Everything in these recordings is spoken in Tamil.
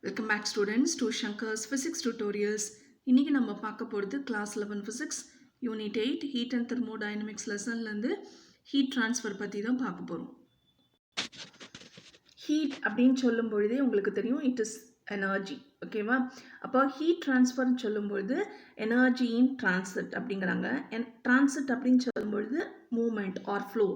Welcome back students to Shankar's Physics Tutorials. இன்னைக்கு நம்ம பார்க்க போகிறது Class 11 Physics Unit 8 Heat and Thermodynamics லெசன்லேருந்து Heat Transfer பற்றி தான் பார்க்க போகிறோம். Heat அப்படின்னு சொல்லும் பொழுதே உங்களுக்கு தெரியும் it is energy. ஓகேவா? அப்போ heat transfer சொல்லும் பொழுது energy in transit அப்படிங்கிறாங்க. Transit அப்படின்னு சொல்லும் பொழுது movement or flow.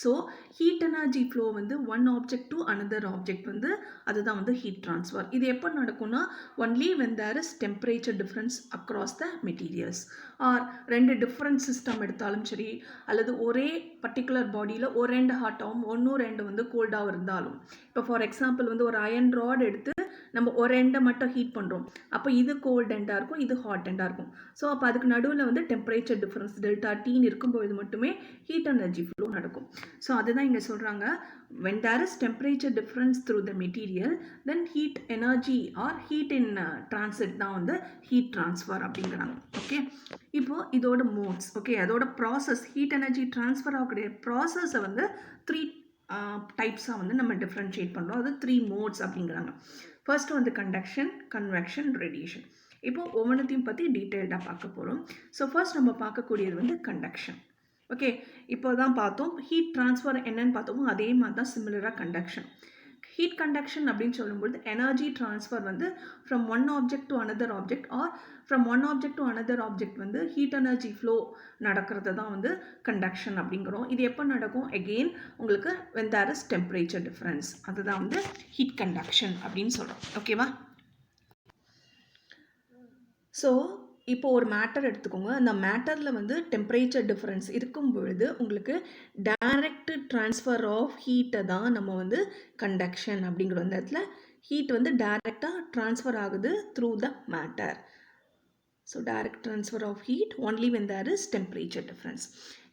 So heat energy flow வந்து one object to another object வந்து அதுதான் வந்து heat transfer. இது எப்போ நடக்கும்னா only when there is temperature difference across the materials or ரெண்டு different system எடுத்தாலும் சரி அல்லது ஒரே particular bodyல ஒரு ரெண்டு ஹாட்டாகவும் ஒன்றும் ரெண்டு வந்து கோல்டாகவும் இருந்தாலும் இப்போ ஃபார் எக்ஸாம்பிள் வந்து ஒரு அயன் ராட் எடுத்து நம்ம ஒரு எண்டை மட்டும் ஹீட் பண்ணுறோம் அப்போ இது கோல்ட் எண்டாக இருக்கும் இது ஹாட் எண்டாக இருக்கும் ஸோ அப்போ அதுக்கு நடுவில் வந்து டெம்பரேச்சர் டிஃப்ரென்ஸ் டெல்டா டீன்னு இருக்கும்போது மட்டுமே ஹீட் எனர்ஜி ஃப்ளோ நடக்கும் ஸோ அதுதான் இங்கே சொல்கிறாங்க when there is temperature difference through the material then heat energy or heat in transit தான் வந்து heat transfer அப்படிங்கிறாங்க ஓகே இப்போ இதோட மோட்ஸ் ஓகே அதோட ப்ராசஸ் ஹீட் எனர்ஜி ட்ரான்ஸ்ஃபர் ஆகக்கூடிய ப்ராசஸை வந்து த்ரீ டைப்ஸாக வந்து நம்ம டிஃப்ரென்ஷியேட் பண்ணுறோம் அது த்ரீ மோட்ஸ் அப்படிங்கிறாங்க ஃபர்ஸ்ட் வந்து கண்டக்ஷன் கன்வெக்ஷன் ரேடியேஷன் இப்போ ஒவ்வொன்றத்தையும் பற்றி டீட்டெயில்டாக பார்க்க போகிறோம் ஸோ ஃபர்ஸ்ட் நம்ம பார்க்கக்கூடியது வந்து கண்டக்ஷன் ஓகே இப்போ தான் பார்த்தோம் ஹீட் ட்ரான்ஸ்ஃபர் என்னன்னு பார்த்தோமோ அதே மாதிரி தான் சிமிலராக கண்டக்ஷன் ஹீட் கண்டக்ஷன் அப்படின்னு சொல்லும்போது எனர்ஜி ட்ரான்ஸ்ஃபர் வந்து from one object to another object or from one object to another object வந்து ஹீட் எனர்ஜி ஃப்ளோ நடக்கிறது தான் வந்து கண்டக்ஷன் அப்படிங்கிறோம் இது எப்போ நடக்கும் அகெயின் உங்களுக்கு when there is temperature difference அதுதான் வந்து ஹீட் கண்டக்ஷன் அப்படின்னு சொல்கிறோம் ஓகேவா ஸோ இப்போ ஒரு மேட்டர் எடுத்துக்கோங்க அந்த மேட்டரில் வந்து டெம்பரேச்சர் டிஃப்ரென்ஸ் இருக்கும் பொழுது உங்களுக்கு டைரக்ட் ட்ரான்ஸ்ஃபர் ஆஃப் ஹீட்டை தான் நம்ம வந்து கண்டக்ஷன் அப்படிங்கிற அந்த இடத்துல ஹீட் வந்து டைரெக்டாக ட்ரான்ஸ்ஃபர் ஆகுது through the matter so direct transfer of heat only when there is temperature difference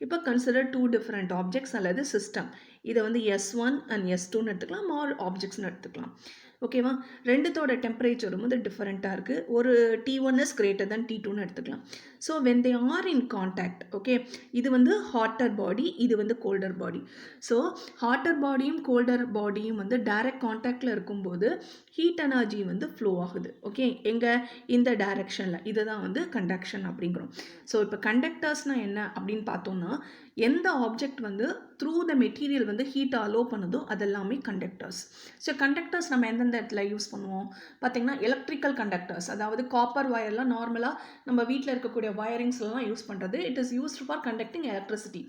இப்போ கன்சிடர் டூ டிஃப்ரெண்ட் ஆப்ஜெக்ட்ஸ் அல்லது சிஸ்டம் இதை வந்து S1 and S2ன்னு எடுத்துக்கலாம் ஆல் ஆப்ஜெக்ட்ஸ்னு எடுத்துக்கலாம் ஓகேவா ரெண்டுத்தோட டெம்பரேச்சரும் வந்து டிஃப்ரெண்ட்டாக இருக்குது ஒரு T1 is greater than T2ன்னு எடுத்துக்கலாம் so when they are in contact okay இது வந்து ஹாட்டர் பாடி இது வந்து கோல்டர் பாடி ஸோ ஹாட்டர் பாடியும் கோல்டர் பாடியும் வந்து டைரக்ட் கான்டாக்டில் இருக்கும்போது ஹீட் எனர்ஜி வந்து ஃப்ளோ ஆகுது ஓகே எங்கே இந்த டைரக்ஷனில் இதை தான் வந்து கண்டக்ஷன் அப்படிங்கிறோம் ஸோ இப்போ கண்டக்டர்ஸ்னால் என்ன அப்படின்னு பார்த்தோம்னா எந்த ஆப்ஜெக்ட் வந்து த்ரூ த மெட்டீரியல் வந்து ஹீட்டை அலோவ் பண்ணுதோ அதெல்லாமே கண்டக்டர்ஸ் ஸோ கண்டக்டர்ஸ் நம்ம எந்தெந்த இடத்துல யூஸ் பண்ணுவோம் பார்த்திங்கன்னா எலக்ட்ரிக்கல் கண்டக்டர்ஸ் அதாவது காப்பர் வயர்லாம் நார்மலாக நம்ம வீட்டில் இருக்கக்கூடிய வயரிங்ஸ்லாம் யூஸ் பண்ணுறது it is used for conducting electricity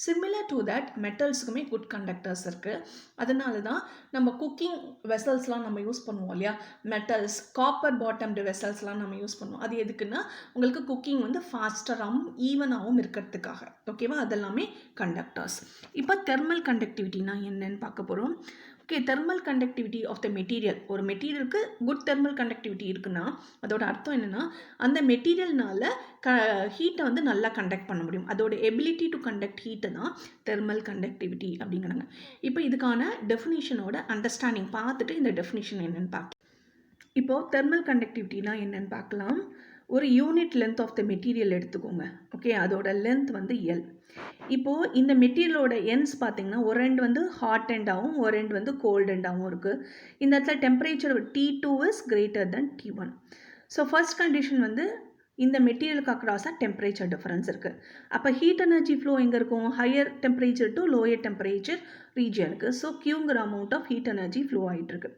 similar to that மெட்டல்ஸுக்குமே குட் கண்டக்டர்ஸ் இருக்குது அதனால தான் நம்ம குக்கிங் வெசல்ஸ்லாம் நம்ம யூஸ் பண்ணுவோம் இல்லையா மெட்டல்ஸ் காப்பர் பாட்டம்டு வெசல்ஸ்லாம் நம்ம யூஸ் பண்ணுவோம் அது எதுக்குன்னா உங்களுக்கு குக்கிங் வந்து ஃபாஸ்டராகவும் ஈவனாகவும் இருக்கிறதுக்காக ஓகேவா அதெல்லாமே கண்டக்டர்ஸ் இப்போ தெர்மல் கண்டக்டிவிட்டினா என்னன்னு பார்க்க போகிறோம் okay thermal conductivity of the material ஒரு மெட்டீரியலுக்கு குட் தெர்மல் கண்டக்டிவிட்டி இருக்குன்னா அதோட அர்த்தம் என்னென்னா அந்த மெட்டீரியல்னால ஹீட்டை வந்து நல்லா கண்டக்ட் பண்ண முடியும் அதோட எபிலிட்டி டு கண்டக்ட் ஹீட்டை தான் தெர்மல் கண்டக்டிவிட்டி அப்படிங்கிறாங்க இப்போ இதுக்கான டெஃபினிஷனோட அண்டர்ஸ்டாண்டிங் பார்த்துட்டு இந்த டெஃபினிஷன் என்னென்னு பார்க்கலாம் இப்போது தெர்மல் கண்டக்டிவிட்டினா என்னென்னு பார்க்கலாம் ஒரு unit length of the material எடுத்துக்கோங்க ஓகே அதோட லென்த் வந்து எல் இப்போது இந்த மெட்டீரியலோட எண்ட்ஸ் பார்த்திங்கன்னா ஒரு ரெண்டு வந்து ஹாட் எண்டாகவும் ஒரு ரெண்டு வந்து கோல்ட் எண்டாகவும் இருக்குது இந்த இடத்துல temperature T2 is greater than T1 so first condition வந்து இந்த மெட்டீரியலுக்கு அக்ராஸாக டெம்பரேச்சர் டிஃப்ரென்ஸ் இருக்குது அப்போ ஹீட் எனர்ஜி ஃப்ளோ எங்கே இருக்கும் higher temperature to lower temperature ரீஜனுக்கு ஸோ கியூங்கிற amount of heat energy flow ஆகிட்டுருக்கு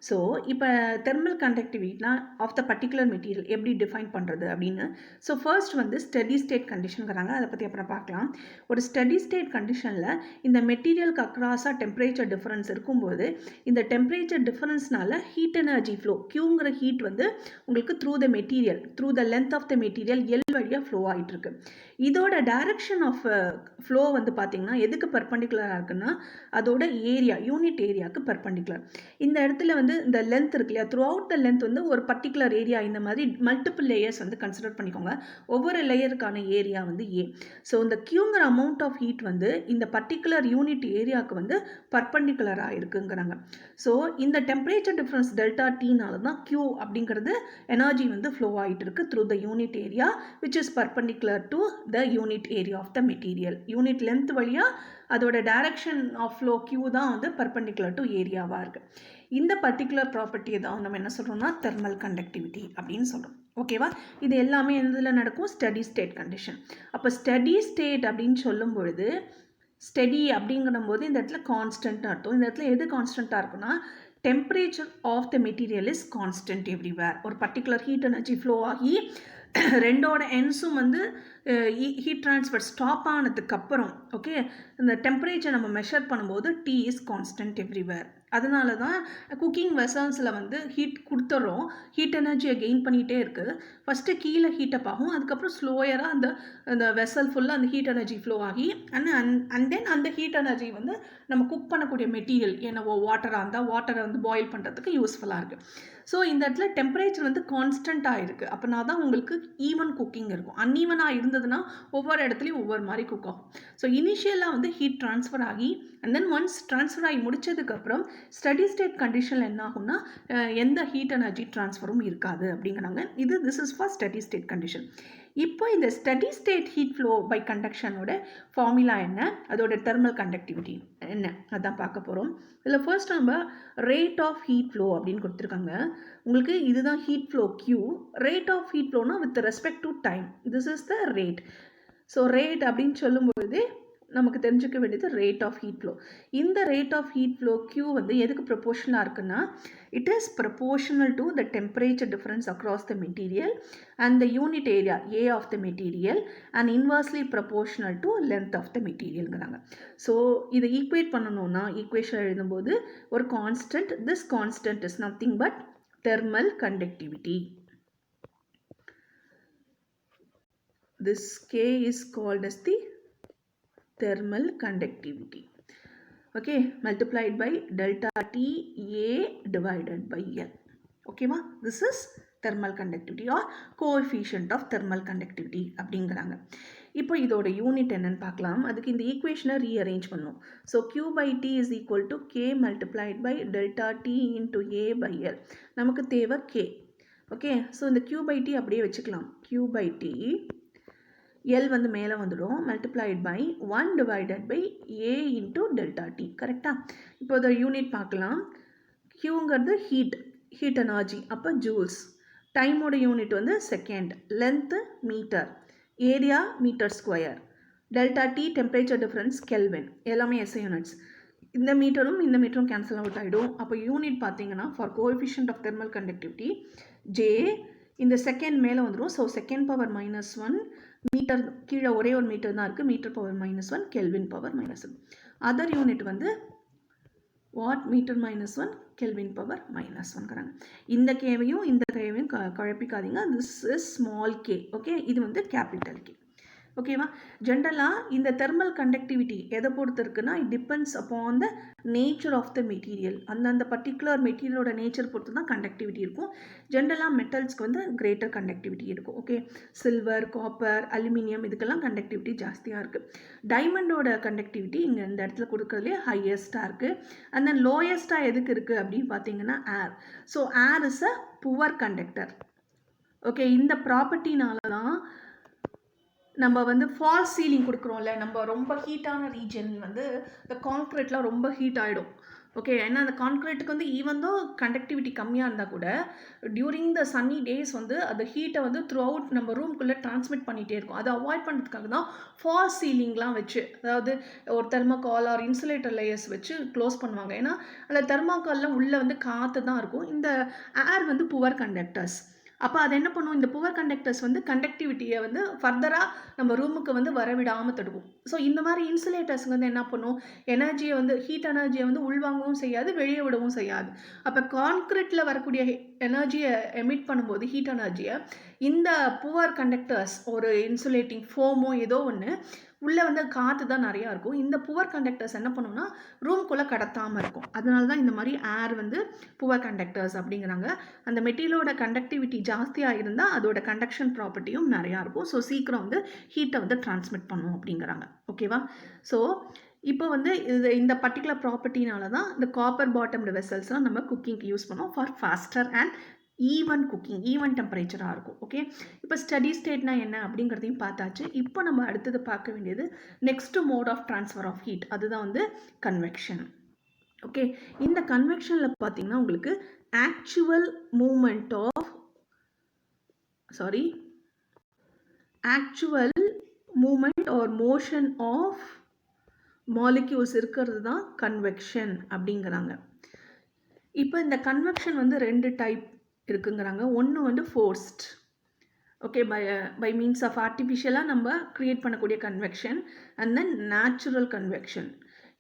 ஸோ இப்போ தெர்மல் கண்டக்டிவிட்டிலாம் ஆஃப் த பர்டிகுலர் மெட்டீரியல் எப்படி டிஃபைன் பண்ணுறது அப்படின்னு ஸோ ஃபர்ஸ்ட் வந்து ஸ்டெடி ஸ்டேட் கண்டிஷனுங்கிறாங்க அதை பற்றி அப்புறம் பார்க்கலாம் ஒரு ஸ்டெடி ஸ்டேட் கண்டிஷனில் இந்த மெட்டீரியலுக்கு அக்ராஸாக டெம்பரேச்சர் டிஃப்ரென்ஸ் இருக்கும்போது இந்த டெம்பரேச்சர் டிஃப்ரென்ஸ்னால ஹீட் எனர்ஜி ஃப்ளோ கியூங்கிற ஹீட் வந்து உங்களுக்கு through the material through the length of the material L வழியாக ஃப்ளோ ஆகிட்டுருக்கு இதோட டைரக்ஷன் ஆஃப் ஃப்ளோ வந்து பார்த்திங்கன்னா எதுக்கு பர்பண்டிகுலராக இருக்குன்னா அதோட ஏரியா யூனிட் ஏரியாவுக்கு பர்பண்டிகுலர் இந்த இடத்துல வந்து இந்த லென்த் இருக்கு இல்லையா த்ரூ அவுட் த லென்த் வந்து ஒரு பர்டிகுலர் ஏரியா இந்த மாதிரி மல்டிபிள் லேயர்ஸ் வந்து கன்சிடர் பண்ணிக்கோங்க ஒவ்வொரு லேயருக்கான ஏரியா வந்து ஏ ஸோ இந்த கியூங்கிற அமௌண்ட் ஆஃப் ஹீட் வந்து இந்த பர்டிகுலர் யூனிட் ஏரியாவுக்கு வந்து பர்பண்டிகுலராக இருக்குங்கிறாங்க ஸோ இந்த டெம்பரேச்சர் டிஃப்ரென்ஸ் டெல்டா டீனால தான் கியூ அப்படிங்கிறது எனர்ஜி வந்து ஃப்ளோ ஆகிட்டு இருக்கு through the unit area which is perpendicular to the unit area of the material unit length வழியாக அதோட டைரக்ஷன் ஆஃப் ஃப்ளோ கியூ தான் வந்து பர்பெண்டிகுலர் டு ஏரியாவாக இருக்குது. இந்த பர்டிகுலர் ப்ராப்பர்ட்டியை தான் நம்ம என்ன சொல்கிறோம்னா தெர்மல் கண்டக்டிவிட்டி அப்படின்னு சொல்கிறோம். ஓகேவா? இது எல்லாமே எதில் நடக்கும்? Study state condition. அப்போ ஸ்டடி ஸ்டேட் அப்படின்னு சொல்லும் பொழுது ஸ்டடி அப்படிங்கிற போது இந்த இடத்துல கான்ஸ்டன்ட் அர்த்தம். இந்த இடத்துல எது கான்ஸ்டண்ட்டாக இருக்குன்னா temperature of the material is constant everywhere. ஒரு பர்டிகுலர் ஹீட் எனர்ஜி ஃப்ளோ ஆகி ரெண்டோட என்ஸும் வந்து ஹீட் ட்ரான்ஸ்ஃபர் ஸ்டாப் ஆனதுக்கப்புறம் ஓகே இந்த டெம்பரேச்சர் நம்ம மெஷர் பண்ணும்போது T இஸ் கான்ஸ்டன்ட் எவ்ரிவேர். அதனால தான் குக்கிங் வெசல்ஸில் வந்து ஹீட் கொடுத்துட்றோம், ஹீட் எனர்ஜியை கெயின் பண்ணிகிட்டே இருக்குது. ஃபஸ்ட்டு கீழே ஹீட்டப் ஆகும், அதுக்கப்புறம் ஸ்லோயராக அந்த வெசல் ஃபுல்லாக அந்த ஹீட் எனர்ஜி ஃப்ளோ ஆகி அண்ட் தென் அந்த ஹீட் எனர்ஜி வந்து நம்ம குக் பண்ணக்கூடிய மெட்டீரியல் என்னவோ வாட்டராக இருந்தால் வாட்டரை வந்து பாயில் பண்ணுறதுக்கு யூஸ்ஃபுல்லாக இருக்குது. ஸோ இந்த இடத்துல டெம்பரேச்சர் வந்து கான்ஸ்டண்ட்டாக இருக்குது. அப்படின்னா தான் உங்களுக்கு ஈவன் குக்கிங் இருக்கும். அன்ஈவனாக இருந்ததுன்னா ஒவ்வொரு இடத்துலையும் ஒவ்வொரு மாதிரி குக் ஆகும். ஸோ இனிஷியலாக வந்து ஹீட் ட்ரான்ஸ்ஃபர் ஆகி அண்ட் தென் ஒன்ஸ் ட்ரான்ஸ்ஃபர் ஆகி முடிச்சதுக்கப்புறம் ஸ்டடி ஸ்டேட் கண்டிஷனில் என்ன ஆகும்னா எந்த ஹீட் எனர்ஜி ட்ரான்ஸ்ஃபரும் இருக்காது அப்படிங்கிறாங்க. This is for steady state condition. இப்போ இந்த steady state heat flow by கண்டக்ஷனோட ஃபார்முலா என்ன, அதோட தெர்மல் கண்டக்டிவிட்டி என்ன, அதான் பார்க்க போகிறோம். இதில் ஃபர்ஸ்ட் நம்ம ரேட் ஆஃப் ஹீட் ஃப்ளோ அப்படின்னு கொடுத்துருக்காங்க. உங்களுக்கு இதுதான் heat flow Q. Rate of heat ஃப்ளோனா with respect to time, this is the rate. So rate அப்படின்னு சொல்லும்போது நமக்கு தெரிஞ்சுக்க வேண்டியது ரேட் ஆஃப் ஹீட் ஃப்ளோ. இந்த rate of heat flow Q வந்து எதுக்கு ப்ரொபோர்ஷனலாக இருக்குன்னா it is proportional to the temperature difference across the material and the unit area A of the material and inversely proportional to length of the மெட்டீரியல்ங்கிறாங்க. ஸோ இதை ஈக்குவேட் பண்ணணும்னா ஈக்குவேஷன் எழுதும்போது ஒரு constant, this constant is nothing but thermal conductivity. This K is called as the thermal conductivity. Okay, multiplied by delta T A divided by L. Okay ma, this is thermal conductivity or coefficient of thermal conductivity அப்படிங்கிறாங்க. இப்போ இதோட யூனிட் என்னன்னு பார்க்கலாம். அதுக்கு இந்த ஈக்குவேஷனை ரீஅரேஞ்ச் பண்ணும். So Q by T is equal to K multiplied by delta T into A by L. நமக்கு தேவை K. ஓகே, ஸோ இந்த Q by T அப்படியே வச்சுக்கலாம். Q by T L வந்து மேலே வந்துடும், multiplied by 1 divided by A into delta T. கரெக்டாக? இப்போ இதோட யூனிட் பார்க்கலாம். Qங்கிறது ஹீட் எனர்ஜி, அப்போ ஜூல்ஸ். டைமோட யூனிட் வந்து second, length meter, area meter square, delta T temperature difference kelvin, எல்லாமே SI யூனிட்ஸ். இந்த மீட்டரும் கேன்சல் அவுட் ஆகிடும். அப்போ யூனிட் பார்த்தீங்கன்னா for coefficient of thermal conductivity J இந்த செகண்ட் மேலே வந்துடும். ஸோ செகண்ட் பவர் -1 மீட்டர், கீழே ஒரே ஒரு மீட்டர் தான் இருக்குது, metre power -1 kelvin power -1. Other unit வந்து வாட் மீட்டர் -1 கெல்வின் பவர் -1ங்கிறாங்க. இந்த கேவையும் இந்த கேவையும் குழப்பிக்காதீங்க. This is small K. Okay, இது வந்து கேபிட்டல் கே. ஓகேவா? ஜென்ரலாக இந்த தெர்மல் கண்டக்டிவிட்டி எதை பொறுத்து இருக்குன்னா it depends upon the nature of the material. அந்தந்த பர்டிகுலர் மெட்டீரியலோட நேச்சர் பொறுத்து தான் கண்டக்டிவிட்டி இருக்கும். ஜென்ரலாக மெட்டல்ஸ்க்கு வந்து கிரேட்டர் கண்டக்டிவிட்டி இருக்கும். ஓகே, சில்வர், காப்பர், அலுமினியம் இதுக்கெல்லாம் கண்டக்டிவிட்டி ஜாஸ்தியாக இருக்குது. டைமண்டோட கண்டக்டிவிட்டி இங்கே இந்த இடத்துல கொடுக்குறதுலே ஹையஸ்ட்டாக இருக்குது. அண்ட் தென் லோயஸ்ட்டாக எதுக்கு இருக்குது அப்படின்னு பார்த்தீங்கன்னா air. So air is a poor conductor. Okay, இந்த ப்ராப்பர்ட்டினால தான் நம்ம வந்து ஃபால்ஸ் சீலிங் கொடுக்குறோம்ல, நம்ம ரொம்ப ஹீட்டான ரீஜன் வந்து இந்த கான்க்ரீட்லாம் ரொம்ப ஹீட் ஆகிடும். ஓகே, ஏன்னா அந்த கான்க்ரீட்டுக்கு வந்து ஈவன் தான் கண்டக்டிவிட்டி கம்மியாக இருந்தால் கூட டியூரிங் த சன்னி டேஸ் வந்து அந்த ஹீட்டை வந்து த்ரூ அவுட் நம்ம ரூம்குள்ளே ட்ரான்ஸ்மிட் பண்ணிகிட்டே இருக்கும். அதை அவாய்ட் பண்ணுறதுக்காக தான் ஃபால்ஸ் சீலிங்லாம் வச்சு, அதாவது ஒரு தெர்மாக்கால் ஆர் இன்சுலேட்டர் லேயர்ஸ் வச்சு க்ளோஸ் பண்ணுவாங்க. ஏன்னா அந்த தெர்மாக்காலில் உள்ளே வந்து காற்று தான் இருக்கும். இந்த ஏர் வந்து புவர் கண்டக்டர்ஸ். அப்போ அது என்ன பண்ணும், இந்த புவர் கண்டக்டர்ஸ் வந்து கண்டக்டிவிட்டியை வந்து ஃபர்தராக நம்ம ரூமுக்கு வந்து வரவிடாமல் தடுக்கும். ஸோ இந்த மாதிரி இன்சுலேட்டர்ஸ் வந்து என்ன பண்ணும், எனர்ஜியை வந்து ஹீட் எனர்ஜியை வந்து உள்வாங்கவும் செய்யாது, வெளியே விடவும் செய்யாது. அப்போ கான்க்ரீட்டில் வரக்கூடிய எனர்ஜியை எமிட் பண்ணும்போது ஹீட் எனர்ஜியை இந்த புவர் கண்டக்டர்ஸ் ஒரு இன்சுலேட்டிங் ஃபோமோ ஏதோ ஒன்று உள்ளே வந்து காற்று தான் நிறையா இருக்கும். இந்த புவர் கண்டக்டர்ஸ் என்ன பண்ணுன்னா ரூம்குள்ளே கடத்தாமல் இருக்கும். அதனால தான் இந்த மாதிரி ஏர் வந்து புவர் கண்டக்டர்ஸ் அப்படிங்கிறாங்க. அந்த மெட்டீரியலோட கண்டக்டிவிட்டி ஜாஸ்தியாக இருந்தால் அதோட கண்டக்ஷன் ப்ராப்பர்ட்டியும் நிறையா இருக்கும். ஸோ சீக்கிரம் வந்து ஹீட்டை வந்து டிரான்ஸ்மிட் பண்ணும் அப்படிங்கிறாங்க. ஓகேவா? ஸோ இப்போ வந்து இந்த பர்டிகுலர் ப்ராப்பர்ட்டினால தான் இந்த காப்பர் பாட்டம்டு வெசல்ஸ்லாம் நம்ம குக்கிங்க்கு யூஸ் பண்ணோம் for faster and even cooking, even டெம்பரேச்சராக இருக்கும். ஓகே, இப்போ ஸ்டடி ஸ்டேட்னா என்ன அப்படிங்கிறதையும் பார்த்தாச்சு. இப்போ நம்ம அடுத்தது பார்க்க வேண்டியது next mode of transfer of heat, அதுதான் வந்து கன்வெக்ஷன். ஓகே, இந்த கன்வெக்ஷனில் பார்த்தீங்கன்னா உங்களுக்கு actual movement of actual movement or motion of molecules இருக்கிறது தான் கன்வெக்ஷன் அப்படிங்கிறாங்க. இப்போ இந்த கன்வெக்ஷன் வந்து 2 டைப் இருக்குங்கிறாங்க. ஒன்று வந்து forced, okay, by means of ஆர்டிஃபிஷியலாக நம்ம க்ரியேட் பண்ணக்கூடிய convection, and then natural convection.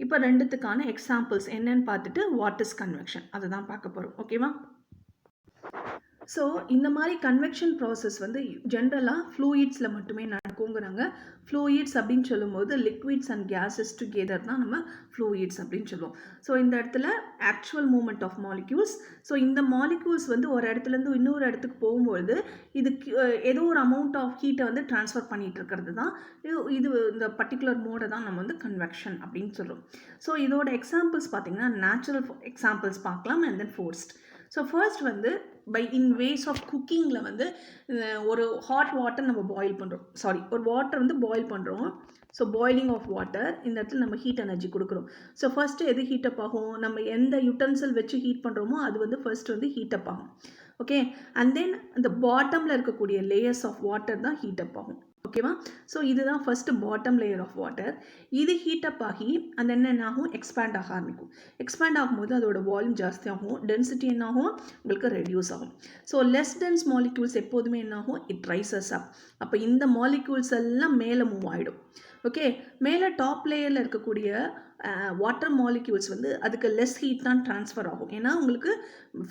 இப்போ ரெண்டுத்துக்கான எக்ஸாம்பிள்ஸ் என்னன்னு பார்த்துட்டு வாட் இஸ் கன்வெக்ஷன் அதை தான் பார்க்க போகிறோம். ஓகேவா? ஸோ இந்த மாதிரி கன்வெக்ஷன் ப்ராசஸ் வந்து ஜென்ரலாக ஃப்ளூயிட்ஸில் மட்டுமே நடக்குங்கிறாங்க. ஃப்ளூயிட்ஸ் அப்படின்னு சொல்லும்போது லிக்விட்ஸ் அண்ட் கேஸஸ் டுகெதர் தான் நம்ம ஃப்ளூயிட்ஸ் அப்படின்னு சொல்லுவோம். ஸோ இந்த இடத்துல actual movement of molecules. So இந்த மாலிக்யூல்ஸ் வந்து ஒரு இடத்துலேருந்து இன்னொரு இடத்துக்கு போகும்பொழுது இதுக்கு ஏதோ ஒரு அமௌண்ட் ஆஃப் ஹீட்டை வந்து ட்ரான்ஸ்ஃபர் பண்ணிகிட்டு இருக்கிறது தான் இது இந்த பர்டிகுலர் மோடை தான் நம்ம வந்து கன்வெக்ஷன் அப்படின்னு சொல்கிறோம். ஸோ இதோட எக்ஸாம்பிள்ஸ் பார்த்திங்கன்னா நேச்சுரல் எக்ஸாம்பிள்ஸ் பார்க்கலாம் and then forced. So first வந்து இன் வேஸ் ஆஃப் குக்கிங்கில் வந்து ஒரு ஹாட் வாட்டர் நம்ம பாயில் பண்ணுறோம், ஒரு வாட்டர் வந்து பாயில் பண்ணுறோம். ஸோ பாயிலிங் ஆஃப் வாட்டர், இந்த இடத்துல நம்ம ஹீட் எனர்ஜி கொடுக்குறோம். ஸோ ஃபர்ஸ்ட்டு எது ஹீட்டப் ஆகும், நம்ம எந்த யுட்டன்சில் வச்சு ஹீட் பண்ணுறோமோ அது வந்து ஃபர்ஸ்ட் வந்து ஹீட்டப் ஆகும். ஓகே, அண்ட் தென் அந்த பாட்டமில் இருக்கக்கூடிய லேயர்ஸ் ஆஃப் வாட்டர் தான் ஹீட்டப் ஆகும். ஓகேவா? ஸோ இதுதான் first bottom layer of water. இது ஹீட்டப் ஆகி அந்த என்ன ஆகும், எக்ஸ்பேண்ட் ஆக ஆரம்பிக்கும். எக்ஸ்பேண்ட் ஆகும்போது அதோட வால்யூம் ஜாஸ்தி ஆகும், டென்சிட்டி என்ன ஆகும், உங்களுக்கு ரெடியூஸ் ஆகும். ஸோ லெஸ் டென்ஸ் மாலிக்யூல்ஸ் எப்போதுமே என்ன ஆகும், இட் ரைசஸ் அப். அப்போ இந்த மாலிக்யூல்ஸ் எல்லாம் மேலே மூவ் ஆகிடும். ஓகே, மேலே டாப் லேயரில் இருக்கக்கூடிய வாட்டர் மாலிக்யூல்ஸ் வந்து அதுக்கு லெஸ் ஹீட் தான் ட்ரான்ஸ்ஃபர் ஆகும். ஏன்னா உங்களுக்கு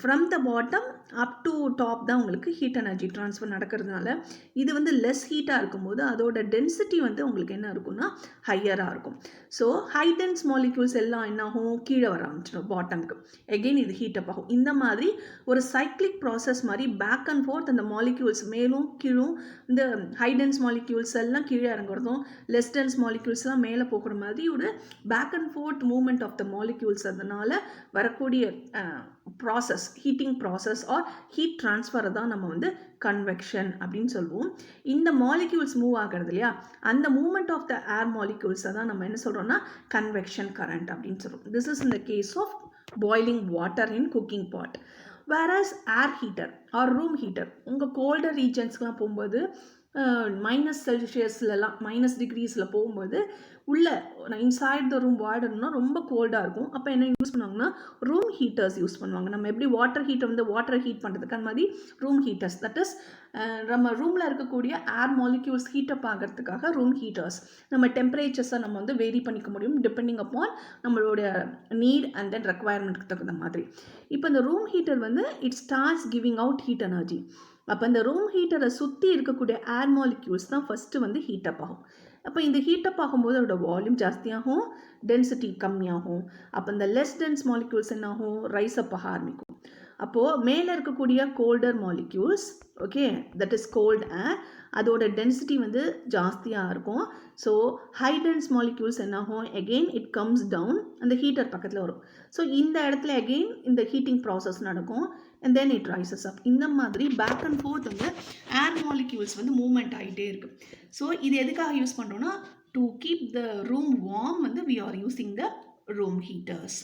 from the bottom up to top தான் உங்களுக்கு ஹீட் எனர்ஜி ட்ரான்ஸ்ஃபர் நடக்கிறதுனால இது வந்து லெஸ் ஹீட்டாக இருக்கும்போது அதோட டென்சிட்டி வந்து உங்களுக்கு என்ன இருக்கும்னா ஹையராக இருக்கும். ஸோ ஹை டென்ஸ் மாலிக்யூல்ஸ் எல்லாம் என்ன ஆகும், கீழே வர ஆரம்பிச்சிடும் பாட்டமுக்கு. எகெயின் இது ஹீட்டப் ஆகும். இந்த மாதிரி ஒரு சைக்ளிக் ப்ராசஸ் மாதிரி பேக் அண்ட் ஃபோர்த் அந்த மாலிக்யூல்ஸ் மேலும் கீழும், இந்த ஹை டென்ஸ் மாலிக்யூல்ஸ் எல்லாம் கீழே இறங்குறதும் லெஸ் டென்ஸ் மாலிக்யூல்ஸ்லாம் மேலே போகிற மாதிரி ஒரு back and forth movement of the molecules, அதனால் வரக்கூடிய process, heating process or heat ட்ரான்ஸ்ஃபரை தான் நம்ம வந்து கன்வெக்ஷன் அப்படின்னு சொல்லுவோம். இந்த மாலிக்யூல்ஸ் மூவ் ஆகிறது இல்லையா, அந்த மூவ்மெண்ட் ஆஃப் த ஏர் மாலிக்யூல்ஸை தான் நம்ம என்ன சொல்கிறோம்னா கன்வெக்ஷன் கரண்ட் அப்படின்னு சொல்கிறோம். This is in the case of boiling water in cooking pot. Whereas air heater or room heater, உங்கள் கோல்டர் ரீஜன்ஸ்க்கெலாம் போகும்போது -celsiusலலாம் -டிகிரிஸில் போகும்போது உள்ள இன்சைட் த ரூம் வாடணும்னா ரொம்ப கோல்டாக இருக்கும். அப்போ என்ன யூஸ் பண்ணுவாங்கன்னா ரூம் ஹீட்டர்ஸ் யூஸ் பண்ணுவாங்க. நம்ம எப்படி வாட்டர் ஹீட்டர் வந்து வாட்டரை ஹீட் பண்ணுறதுக்கு அந்த மாதிரி ரூம் ஹீட்டர்ஸ், தட் இஸ் நம்ம ரூமில் இருக்கக்கூடிய ஏர் மாலிக்யூல்ஸ் ஹீட்டப் ஆகிறதுக்காக ரூம் ஹீட்டர்ஸ் நம்ம டெம்பரேச்சர்ஸை நம்ம வந்து வேரி பண்ணிக்க முடியும் டிபெண்டிங் அப்பான் நம்மளோட நீட் அண்ட் தென் ரெக்குவயர்மெண்ட்டுக்கு தகுந்த மாதிரி. இப்போ இந்த ரூம் ஹீட்டர் வந்து it starts giving out heat energy. அப்போ இந்த ரூம் ஹீட்டரை சுற்றி இருக்கக்கூடிய ஏர் மாலிக்யூல்ஸ் தான் ஃபஸ்ட்டு வந்து ஹீட்டப் ஆகும். அப்போ இந்த ஹீட்டப் ஆகும்போது அதோட வால்யூம் ஜாஸ்தியாகும், டென்சிட்டி கம்மியாகும். அப்போ இந்த லெஸ் டென்ஸ் மாலிக்யூல்ஸ் என்ன ஆகும், ரைஸ் அப் ஆக ஆரம்பிக்கும். அப்போது மேலே இருக்கக்கூடிய Coulter molecules, okay, that is gold ஏர், அதோட டென்சிட்டி வந்து ஜாஸ்தியாக இருக்கும். ஸோ ஹை டென்ஸ் மாலிக்யூல்ஸ் என்னாகும், எகெயின் இட் கம்ஸ் டவுன், அந்த ஹீட்டர் பக்கத்தில் வரும். ஸோ இந்த இடத்துல எகெயின் இந்த ஹீட்டிங் ப்ராசஸ் நடக்கும் and then it rises up. இந்த மாதிரி பேக் அண்ட் ஃபோர்த் வந்து ஏர் மாலிக்யூல்ஸ் வந்து மூவ்மெண்ட் ஆகிட்டே இருக்குது. ஸோ இது எதுக்காக யூஸ் பண்ணுறோன்னா to keep the room warm வந்து we are using the room heaters.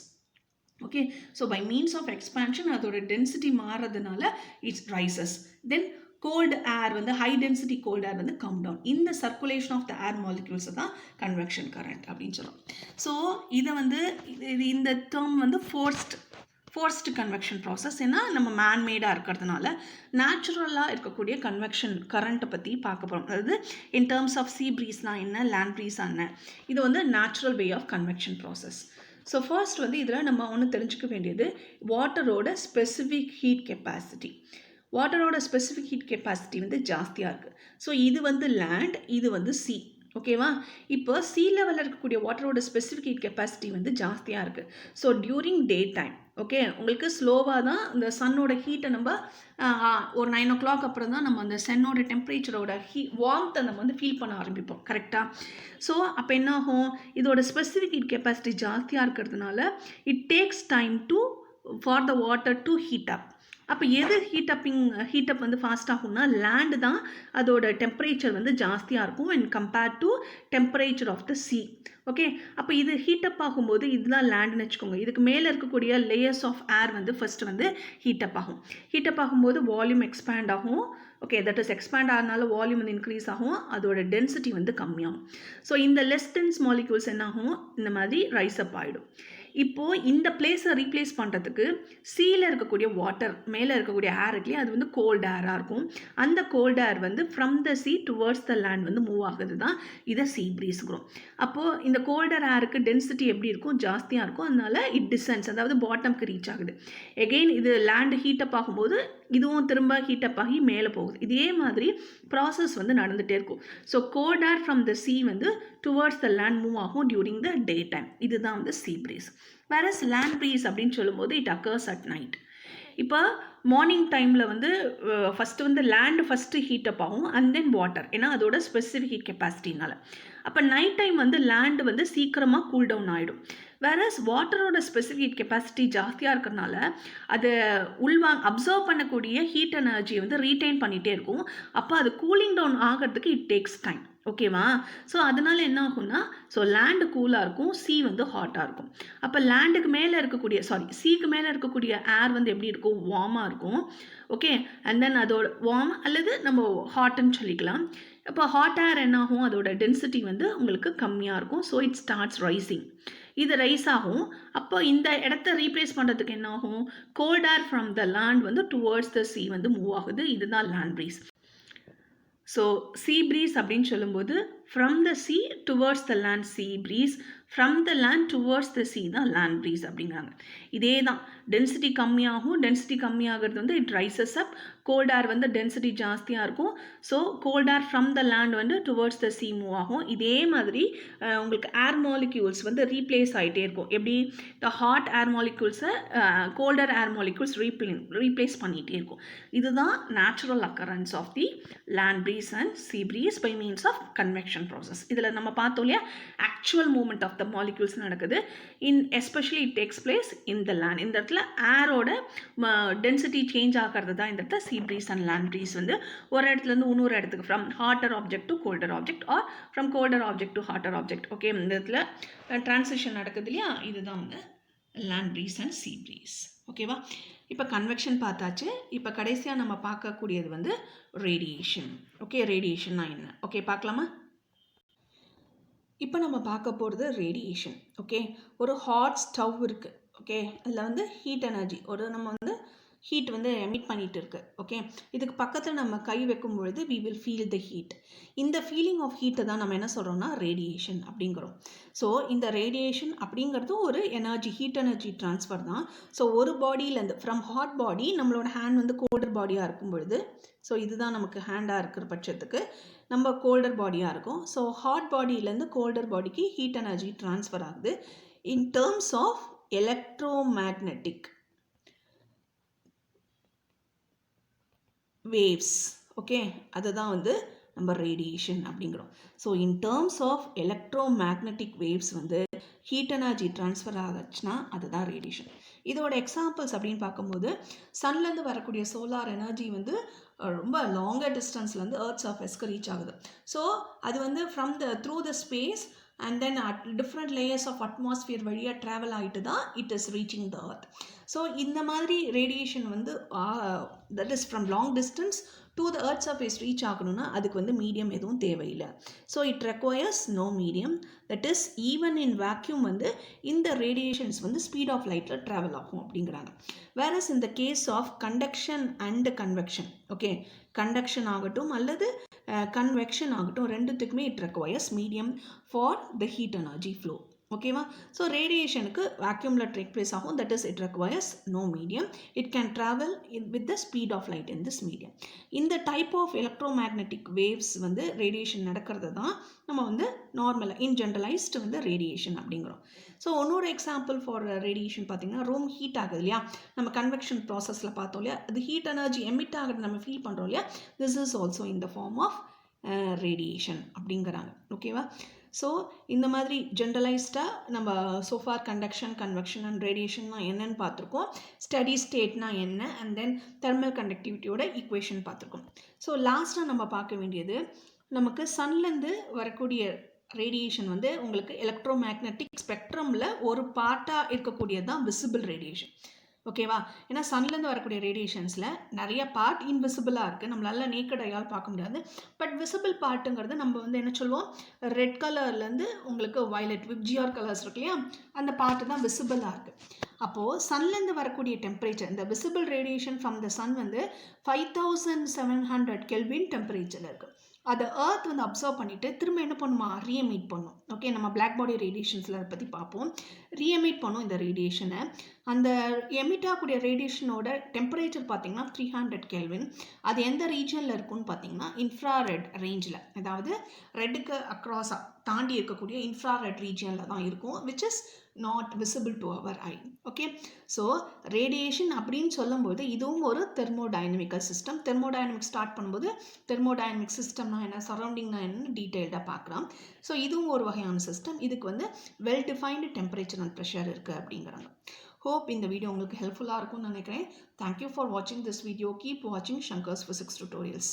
Okay, so by means of expansion அதோட டென்சிட்டி மாறுறதுனால it's rises. Then cold air வந்து ஹை டென்சிட்டி கோல்டு ஏர் வந்து கம் டவுன். இந்த சர்க்குலேஷன் ஆஃப் த ஏர் மாலிக்யூல்ஸை தான் கன்வெக்ஷன் கரண்ட் அப்படின்னு சொல்கிறோம். ஸோ இதை வந்து இந்த டேர்ம் வந்து ஃபோர்ஸ்டு கன்வெக்ஷன் ப்ராசஸ். ஏன்னா நம்ம மேன்மேடாக இருக்கிறதுனால நேச்சுரலாக இருக்கக்கூடிய கன்வெக்ஷன் கரண்ட்டை பற்றி பார்க்க போகிறோம். அதாவது இன் டேர்ம்ஸ் ஆஃப் சீ ப்ரீஸ்னா என்ன, லேண்ட் ப்ரீஸ் என்ன, இது வந்து natural way of convection process. So first வந்து இதில் நம்ம ஒன்று தெரிஞ்சுக்க வேண்டியது வாட்டரோட ஸ்பெசிஃபிக் ஹீட் கெப்பாசிட்டி. வாட்டரோட ஸ்பெசிஃபிக் ஹீட் கெப்பாசிட்டி வந்து ஜாஸ்தியாக இருக்குது. ஸோ இது வந்து லேண்ட், இது வந்து சி. ஓகேவா? இப்போ சி லெவலில் இருக்கக்கூடிய வாட்டரோட ஸ்பெசிஃபிக் ஹீட் கெப்பாசிட்டி வந்து ஜாஸ்தியாக இருக்குது. So during day time, okay, உங்களுக்கு ஸ்லோவாக தான் இந்த சன்னோட ஹீட்டை நம்ம ஒரு 9 o'clock அப்புறம் தான் நம்ம அந்த சன்னோட டெம்பரேச்சரோட வார்ம்த்தை நம்ம வந்து ஃபீல் பண்ண ஆரம்பிப்போம். கரெக்டாக? ஸோ அப்போ என்ன ஆகும், இதோட ஸ்பெசிஃபிக் ஹீட் கெப்பாசிட்டி ஜாஸ்தியாக இருக்கிறதுனால it takes time for the water to heat அப். அப்போ எது ஹீட்டப் வந்து ஃபாஸ்ட் ஆகும்னா லேண்டு தான் அதோட டெம்பரேச்சர் வந்து ஜாஸ்தியாக இருக்கும் and compared to temperature of the sea. Okay, அப்போ இது ஹீட்டப் ஆகும்போது இதுதான் லேண்டுன்னு வச்சுக்கோங்க. இதுக்கு மேலே இருக்கக்கூடிய லேயர்ஸ் ஆஃப் ஏர் வந்து ஃபர்ஸ்ட் வந்து ஹீட்டப் ஆகும். ஹீட்டப் ஆகும்போது வால்யூம் எக்ஸ்பேண்ட் ஆகும். ஓகே, தட் இஸ் எக்ஸ்பேண்ட் ஆகிறதுனால வால்யூம் வந்து இன்க்ரீஸ் ஆகும், அதோட டென்சிட்டி வந்து கம்மியாகும். ஸோ இந்த லெஸ் டென்ஸ் மாலிக்யூல்ஸ் என்ன ஆகும், இந்த மாதிரி ரைஸ் அப் ஆகிடும். இப்போது இந்த பிளேஸை ரீப்ளேஸ் பண்ணுறதுக்கு சீல இருக்கக்கூடிய வாட்டர் மேலே இருக்கக்கூடிய ஏர் இருக்குல்லையே அது வந்து கோல்டு ஏராக இருக்கும். அந்த கோல்டு ஏர் வந்து from the sea towards the land வந்து மூவ் ஆகுது தான் இதை சீ ப்ரீஸ்ங்கிறோம். அப்போது இந்த கோல்டர் ஏருக்கு டென்சிட்டி எப்படி இருக்கும், ஜாஸ்தியாக இருக்கும். அதனால இட் டிசன்ஸ், அதாவது பாட்டம்க்கு ரீச் ஆகுது. எகெயின் இது லேண்டு ஹீட்டப் ஆகும்போது இதுவும் திரும்ப ஹீட்டப் ஆகி மேலே போகுது. இதே மாதிரி ப்ராசஸ் வந்து நடந்துகிட்டே இருக்கும். So cold air from the sea வந்து டுவர்ட்ஸ் த லேண்ட் மூவ் ஆகும் டியூரிங் த டே டைம். இதுதான் வந்து sea breeze. Whereas land breeze அப்படின்னு சொல்லும்போது இட் அக்கர்ஸ் அட் நைட். இப்போ மார்னிங் டைமில் வந்து ஃபஸ்ட்டு வந்து லேண்டு ஃபஸ்ட்டு ஹீட்டப் ஆகும் அண்ட் தென் வாட்டர், ஏன்னா அதோட ஸ்பெசிஃபிக் ஹீட் கெப்பாசிட்டினால. அப்போ நைட் டைம் வந்து லேண்டு வந்து சீக்கிரமாக கூல் டவுன் ஆகிடும். வேறஸ் வாட்டரோட ஸ்பெசிஃபிக் கெப்பாசிட்டி ஜாஸ்தியாக இருக்கிறனால அதை அப்சர்வ் பண்ணக்கூடிய ஹீட் எனர்ஜியை வந்து ரீட்டைன் பண்ணிகிட்டே இருக்கும். அப்போ அது கூலிங் டவுன் ஆகிறதுக்கு இட் டேக்ஸ் டைம். ஓகேவா? ஸோ அதனால என்ன ஆகும்னா, ஸோ லேண்டு கூலாக இருக்கும், சீ வந்து ஹாட்டாக இருக்கும். அப்போ லேண்டுக்கு மேலே இருக்கக்கூடிய சீக்கு மேலே இருக்கக்கூடிய ஏர் வந்து எப்படி இருக்கும், வார்மாக இருக்கும். ஓகே, அண்ட் தென் அதோட வார்ம் அல்லது நம்ம ஹாட்டுன்னு சொல்லிக்கலாம். இப்போ ஹாட் ஏர் என்ன ஆகும், அதோட டென்சிட்டி வந்து உங்களுக்கு கம்மியாக இருக்கும். So it starts rising. இது ரைஸ் ஆகும். அப்போ இந்த இடத்த ரீப்ளேஸ் பண்ணுறதுக்கு என்ன ஆகும், cold air from the land வந்து டுவர்ட்ஸ் த சீ வந்து மூவ் ஆகுது. இதுதான் land breeze. So sea breeze அப்படின்னு சொல்லும்போது from the sea towards the land sea breeze, from the land towards the sea தான் லேண்ட் ப்ரீஸ் அப்படிங்கிறாங்க. இதே தான் டென்சிட்டி கம்மியாகும். டென்சிட்டி கம்மியாகிறது வந்து it rises up. Cold air வந்து டென்சிட்டி ஜாஸ்தியாக இருக்கும். So cold air from the land வந்து டுவர்ட்ஸ் த சீ மூவ் ஆகும். இதே மாதிரி உங்களுக்கு ஏர் மாலிக்யூல்ஸ் வந்து ரீப்ளேஸ் ஆகிட்டே இருக்கும். எப்படி த ஹாட் ஏர் மாலிக்யூல்ஸை கோல்டர் ஏர் மாலிக்யூல்ஸ் ரீப்ளேஸ் பண்ணிகிட்டே இருக்கும். இதுதான் natural occurrence of the land breeze and sea breeze by means of convection process. இதில் நம்ம பார்த்தோம் இல்லையா, actual movement of the molecules நடக்குது. Especially it takes place in the land. இந்த இடத்துல ஏரோட டென்சிட்டி சேஞ்ச் ஆகிறது தான் இந்த இடத்துல sea breeze and land breeze வந்து ஒரு இடத்துலேருந்து இன்னொரு இடத்துக்கு from hotter object to Coulter object or from colder object to hotter object. Okay, இந்த இடத்துல டிரான்சிஷன் நடக்குது இல்லையா, இதுதான் வந்து land breeze and sea breeze. ஓகேவா? இப்போ கன்வெக்ஷன் பார்த்தாச்சு. இப்போ கடைசியாக நம்ம பார்க்கக்கூடியது வந்து ரேடியேஷன். ஓகே, ரேடியேஷன்னா என்ன, ஓகே பார்க்கலாமா? இப்போ நம்ம பார்க்க போகிறது ரேடியேஷன். ஓகே, ஒரு ஹாட் ஸ்டவ் இருக்குது. ஓகே, அதில் வந்து ஹீட் எனர்ஜி நம்ம வந்து ஹீட் வந்து எமிட் பண்ணிகிட்டு இருக்கு. ஓகே, இதுக்கு பக்கத்தில் நம்ம கை வைக்கும் பொழுது we will feel the heat. இந்த ஃபீலிங் ஆஃப் ஹீட்டை தான் நம்ம என்ன சொல்கிறோம்னா ரேடியேஷன் அப்படிங்கிறோம். ஸோ இந்த ரேடியேஷன் அப்படிங்கிறது ஒரு எனர்ஜி, ஹீட் எனர்ஜி ட்ரான்ஸ்ஃபர் தான். ஸோ ஒரு பாடியிலேருந்து ஃப்ரம் ஹாட் பாடி நம்மளோட ஹேண்ட் வந்து கோல்டர் பாடியாக இருக்கும் பொழுது, ஸோ இதுதான் நமக்கு ஹேண்டாக இருக்கிற பட்சத்துக்கு நம்ம கோல்டர் பாடியாக இருக்கும். ஸோ ஹாட் பாடியிலேருந்து கோல்டர் பாடிக்கு ஹீட் எனர்ஜி ட்ரான்ஸ்ஃபர் ஆகுது in terms of electromagnetic waves. Okay, அதுதான் வந்து நம்ம ரேடியேஷன் அப்படிங்கிறோம். So in terms of electromagnetic waves வந்து ஹீட் எனர்ஜி ட்ரான்ஸ்ஃபர் ஆகுச்சுன்னா அதுதான் ரேடியேஷன். இதோட எக்ஸாம்பிள்ஸ் அப்படின்னு பார்க்கும்போது சன்லேருந்து வரக்கூடிய சோலார் எனர்ஜி வந்து ரொம்ப லாங்கர் டிஸ்டன்ஸ்லேருந்து எர்த் சர்ஃபேஸ்க்கு ரீச் ஆகுது. ஸோ அது வந்து from through the space and then different layers of atmosphere வழியாக ட்ராவல் ஆகிட்டு தான் it is reaching the earth. So இந்த மாதிரி ரேடியேஷன் வந்து that is from long distance to the earth surface reach ஆகணும்னா அதுக்கு வந்து மீடியம் எதுவும் தேவையில்லை. So it requires no medium. That is even in vacuum வந்து இந்த ரேடியேஷன்ஸ் வந்து ஸ்பீட் ஆஃப் லைட்டில் ட்ராவல் ஆகும் அப்படிங்கிறாங்க. வேறஸ் இந்த case of conduction and convection, okay, conduction ஆகட்டும் அல்லது கன்வெக்ஷன் ஆகட்டும், ரெண்டுத்துக்குமே it requires medium for the heat energy flow. ஓகேவா? ஸோ ரேடியேஷனுக்கு வேக்யூமில் டேக் பிளேஸ் ஆகும். That is it requires no medium. It can travel with the speed of light in this medium. இந்த டைப் ஆஃப் எலக்ட்ரோமேக்னெட்டிக் வேவ்ஸ் வந்து ரேடியேஷன் நடக்கிறது தான் நம்ம வந்து நார்மலாக இன் ஜென்ரலைஸ்டு வந்து ரேடியேஷன் அப்படிங்கிறோம். ஸோ இன்னொரு எக்ஸாம்பிள் ஃபார் ரேடியேஷன் பார்த்திங்கன்னா ரூம் ஹீட் ஆகுது இல்லையா, நம்ம கன்வெக்ஷன் ப்ராசஸில் பார்த்தோம் இல்லையா, அது ஹீட் எனர்ஜி எமிட் ஆகுது நம்ம ஃபீல் பண்ணுறோம் இல்லையா, this is also in the form of radiation அப்படிங்கிறாங்க. ஓகேவா? ஸோ இந்த மாதிரி ஜென்ரலைஸ்டாக நம்ம சோஃபார் கண்டக்ஷன், கன்வெக்ஷன் அண்ட் ரேடியேஷன்னா என்னன்னு பார்த்துருக்கோம். ஸ்டடி ஸ்டேட்னா என்ன, அண்ட் தென் தெர்மல் கண்டக்டிவிட்டியோட ஈக்குவேஷன் பார்த்துருக்கோம். ஸோ லாஸ்ட்டாக நம்ம பார்க்க வேண்டியது, நமக்கு சன்லேருந்து வரக்கூடிய ரேடியேஷன் வந்து உங்களுக்கு எலக்ட்ரோ மேக்னட்டிக் ஸ்பெக்ட்ரமில் ஒரு பார்ட்டாக இருக்கக்கூடியது தான் விசிபிள் ரேடியேஷன். ஓகேவா? ஏன்னா சன்லேருந்து வரக்கூடிய ரேடியேஷன்ஸில் நிறைய பார்ட் இன்விசிபிளாக இருக்குது, நம்மளால நேக்கட் ஐயால் பார்க்க முடியாது. பட் விசிபிள் பார்ட்டுங்கிறது நம்ம வந்து என்ன சொல்லுவோம், ரெட் கலர்லேருந்து உங்களுக்கு வயலட் விப்ஜிஆர் கலர்ஸ் இருக்கு இல்லையா, அந்த பார்ட்டு தான் விசிபிளாக இருக்குது. அப்போது சன்லேருந்து வரக்கூடிய டெம்பரேச்சர், இந்த visible radiation from the sun வந்து 5700 கெல்வின் டெம்பரேச்சரில் இருக்குது. அதை ஏர்த் வந்து அப்சர்வ் பண்ணிவிட்டு திரும்ப என்ன பண்ணுமா, ரீஎமிட் பண்ணும். ஓகே, நம்ம பிளாக் பாடி ரேடியேஷன்ஸில் அதை பற்றி பார்ப்போம். ரீஎமிட் பண்ணும் இந்த ரேடியேஷனை. அந்த எமிட் ஆகக்கூடிய ரேடியேஷனோட டெம்பரேச்சர் பார்த்தீங்கன்னா 300 கெல்வின். அது எந்த ரீஜனில் இருக்குன்னு பார்த்தீங்கன்னா இன்ஃப்ராரெட் ரேஞ்சில், அதாவது ரெட்டுக்கு அக்ராஸாக தாண்டி இருக்கக்கூடிய இன்ஃப்ராரெட் ரீஜனில் தான் இருக்கும், which is not visible to our eye. Okay, so radiation அப்படின்னு சொல்லும்போது இதுவும் ஒரு தெர்மோடைனமிக்கல் சிஸ்டம். தெர்மோடைனமிக் ஸ்டார்ட் பண்ணும்போது தெர்மோடைனமிக் சிஸ்டம்னா என்ன, சரௌண்டிங்னா என்னன்னு டீட்டெயில்டாக பார்க்கலாம். ஸோ இதுவும் ஒரு வகையான சிஸ்டம். இதுக்கு வந்து well defined temperature and pressure இருக்குது அப்படிங்கிறாங்க. ஹோப் இந்த வீடியோ உங்களுக்கு ஹெல்ப்ஃபுல்லாக இருக்கும்னு நினைக்கிறேன். தேங்க்யூ ஃபார் வாட்சிங் திஸ் வீடியோ. கீப் வாட்சிங் Shankar's Physics Tutorials.